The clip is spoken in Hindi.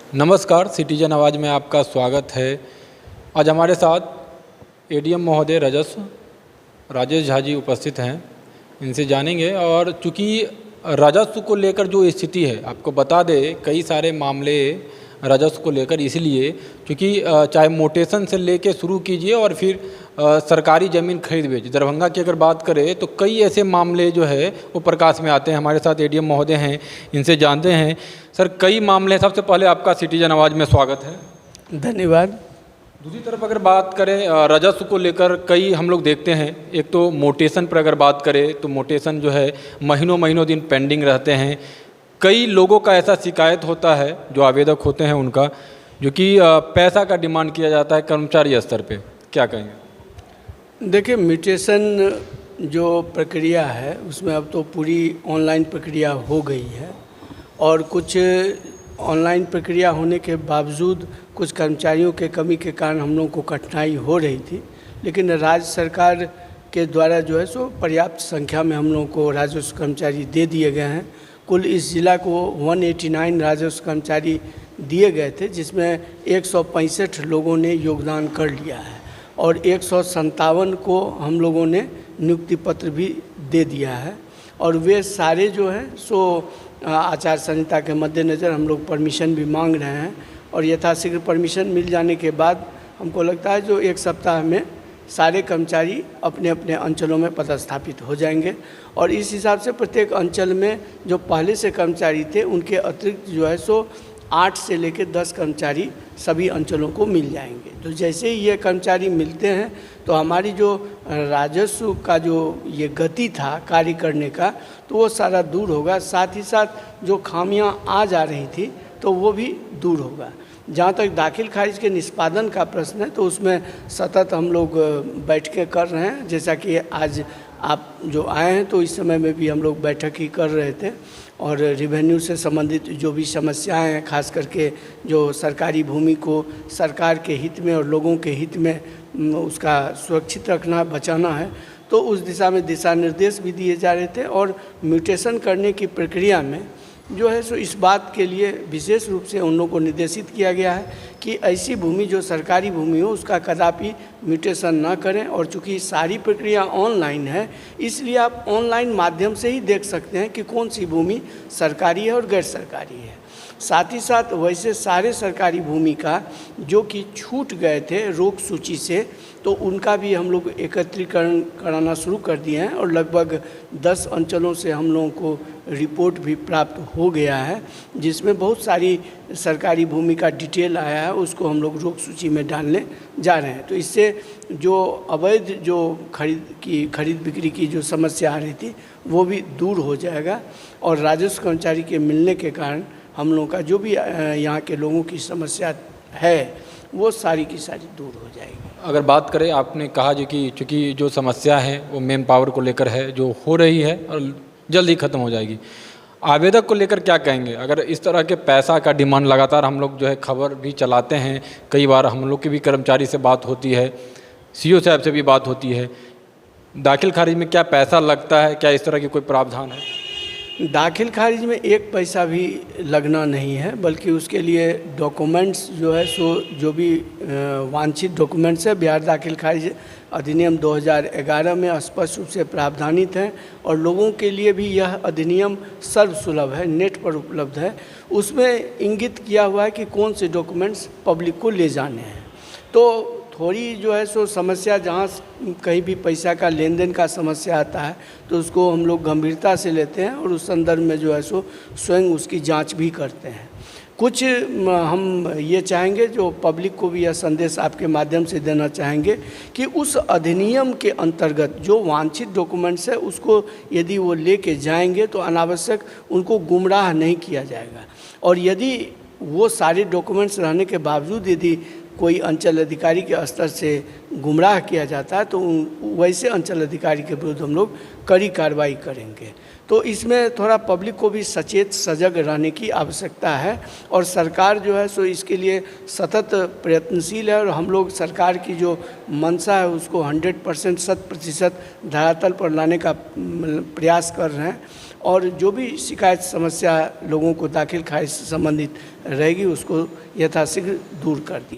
नमस्कार, सिटीजन आवाज़ में आपका स्वागत है। आज हमारे साथ एडीएम महोदय राजस्व राजेश झा जी उपस्थित हैं। इनसे जानेंगे। और चूँकि राजस्व को लेकर जो स्थिति है, आपको बता दें कई सारे मामले राजस्व को लेकर, इसलिए क्योंकि चाहे मोटेशन से लेके शुरू कीजिए और फिर सरकारी ज़मीन खरीद बेच, दरभंगा की अगर बात करें तो कई ऐसे मामले जो है वो प्रकाश में आते हैं। हमारे साथ एडीएम महोदय हैं, इनसे जानते हैं। सर, कई मामले, सबसे पहले आपका सिटीजन आवाज़ में स्वागत है। धन्यवाद। दूसरी तरफ अगर बात करें राजस्व को लेकर, कई हम लोग देखते हैं, एक तो मोटेशन पर अगर बात करें तो मोटेशन जो है महीनों दिन पेंडिंग रहते हैं। कई लोगों का ऐसा शिकायत होता है, जो आवेदक होते हैं उनका, जो कि पैसा का डिमांड किया जाता है कर्मचारी स्तर पे, क्या कहेंगे? देखिए, म्यूटेशन जो प्रक्रिया है उसमें अब तो पूरी ऑनलाइन प्रक्रिया हो गई है और कुछ ऑनलाइन प्रक्रिया होने के बावजूद कुछ कर्मचारियों के कमी के कारण हम लोगों को कठिनाई हो रही थी। लेकिन राज्य सरकार के द्वारा जो है सो पर्याप्त संख्या में हम लोगों को राजस्व कर्मचारी दे दिए गए हैं। कुल इस ज़िला को 189 राजस्व कर्मचारी दिए गए थे, जिसमें 165 लोगों ने योगदान कर लिया है और 157 को हम लोगों ने नियुक्ति पत्र भी दे दिया है। और वे सारे जो हैं सो आचार संहिता के मद्देनज़र हम लोग परमिशन भी मांग रहे हैं और यथाशीघ्र परमिशन मिल जाने के बाद हमको लगता है जो एक सप्ताह में सारे कर्मचारी अपने अपने अंचलों में पदस्थापित हो जाएंगे। और इस हिसाब से प्रत्येक अंचल में जो पहले से कर्मचारी थे उनके अतिरिक्त जो है सो 8 से लेकर 10 कर्मचारी सभी अंचलों को मिल जाएंगे। तो जैसे ही ये कर्मचारी मिलते हैं तो हमारी जो राजस्व का जो ये गति था कार्य करने का, तो वो सारा दूर होगा। साथ ही साथ जो खामियां आ जा रही थी तो वो भी दूर होगा। जहाँ तक दाखिल खारिज के निष्पादन का प्रश्न है तो उसमें सतत हम लोग बैठकें कर रहे हैं। जैसा कि आज आप जो आए हैं तो इस समय में भी हम लोग बैठक ही कर रहे थे और रेवेन्यू से संबंधित जो भी समस्याएं हैं, खास करके जो सरकारी भूमि को सरकार के हित में और लोगों के हित में उसका सुरक्षित रखना, बचाना है, तो उस दिशा में दिशा निर्देश भी दिए जा रहे थे। और म्यूटेशन करने की प्रक्रिया में जो है सो इस बात के लिए विशेष रूप से उन लोगों को निर्देशित किया गया है कि ऐसी भूमि जो सरकारी भूमि हो उसका कदापि म्यूटेशन ना करें। और चूँकि सारी प्रक्रिया ऑनलाइन है, इसलिए आप ऑनलाइन माध्यम से ही देख सकते हैं कि कौन सी भूमि सरकारी है और गैर सरकारी है। साथ ही साथ वैसे सारे सरकारी भूमि का जो कि छूट गए थे रोक सूची से, तो उनका भी हम लोग एकत्रीकरण कराना शुरू कर दिए हैं और लगभग 10 अंचलों से हम लोगों को रिपोर्ट भी प्राप्त हो गया है, जिसमें बहुत सारी सरकारी भूमि का डिटेल आया है, उसको हम लोग रोक सूची में डालने जा रहे हैं। तो इससे जो अवैध जो खरीद बिक्री की जो समस्या आ रही थी वो भी दूर हो जाएगा और राजस्व कर्मचारी के मिलने के कारण हम लोगों का जो भी यहाँ के लोगों की समस्या है वो सारी की सारी दूर हो जाएगी। अगर बात करें, आपने कहा जो कि चूँकि जो समस्या है वो मैन पावर को लेकर है, जो हो रही है और जल्द ही ख़त्म हो जाएगी। आवेदक को लेकर क्या कहेंगे? अगर इस तरह के पैसा का डिमांड लगातार हम लोग जो है खबर भी चलाते हैं, कई बार हम लोग की भी कर्मचारी से बात होती है, सीओ साहब से भी बात होती है, दाखिल खारिज में क्या पैसा लगता है? क्या इस तरह की कोई प्रावधान है? दाखिल खारिज में एक पैसा भी लगना नहीं है, बल्कि उसके लिए डॉक्यूमेंट्स जो है सो जो भी वांछित डॉक्यूमेंट्स है बिहार दाखिल खारिज अधिनियम 2011 में स्पष्ट रूप से प्रावधानित हैं और लोगों के लिए भी यह अधिनियम सर्वसुलभ है, नेट पर उपलब्ध है। उसमें इंगित किया हुआ है कि कौन से डॉक्यूमेंट्स पब्लिक को ले जाने हैं। तो थोड़ी जो है सो समस्या, जहाँ कहीं भी पैसा का लेन देन का समस्या आता है तो उसको हम लोग गंभीरता से लेते हैं और उस संदर्भ में जो है सो स्वयं उसकी जांच भी करते हैं। कुछ हम ये चाहेंगे, जो पब्लिक को भी यह संदेश आपके माध्यम से देना चाहेंगे कि उस अधिनियम के अंतर्गत जो वांछित डॉक्यूमेंट्स है उसको यदि वो लेके जाएंगे तो अनावश्यक उनको गुमराह नहीं किया जाएगा। और यदि वो सारे डॉक्यूमेंट्स रहने के बावजूद यदि कोई अंचल अधिकारी के स्तर से गुमराह किया जाता है तो वैसे अंचल अधिकारी के विरुद्ध हम लोग कड़ी कार्रवाई करेंगे। तो इसमें थोड़ा पब्लिक को भी सचेत सजग रहने की आवश्यकता है और सरकार जो है सो इसके लिए सतत प्रयत्नशील है और हम लोग सरकार की जो मंशा है उसको 100% 100% धरातल पर लाने का प्रयास कर रहे हैं। और जो भी शिकायत समस्या लोगों को दाखिल खारिज से संबंधित रहेगी उसको यथाशीघ्र दूर कर दिया।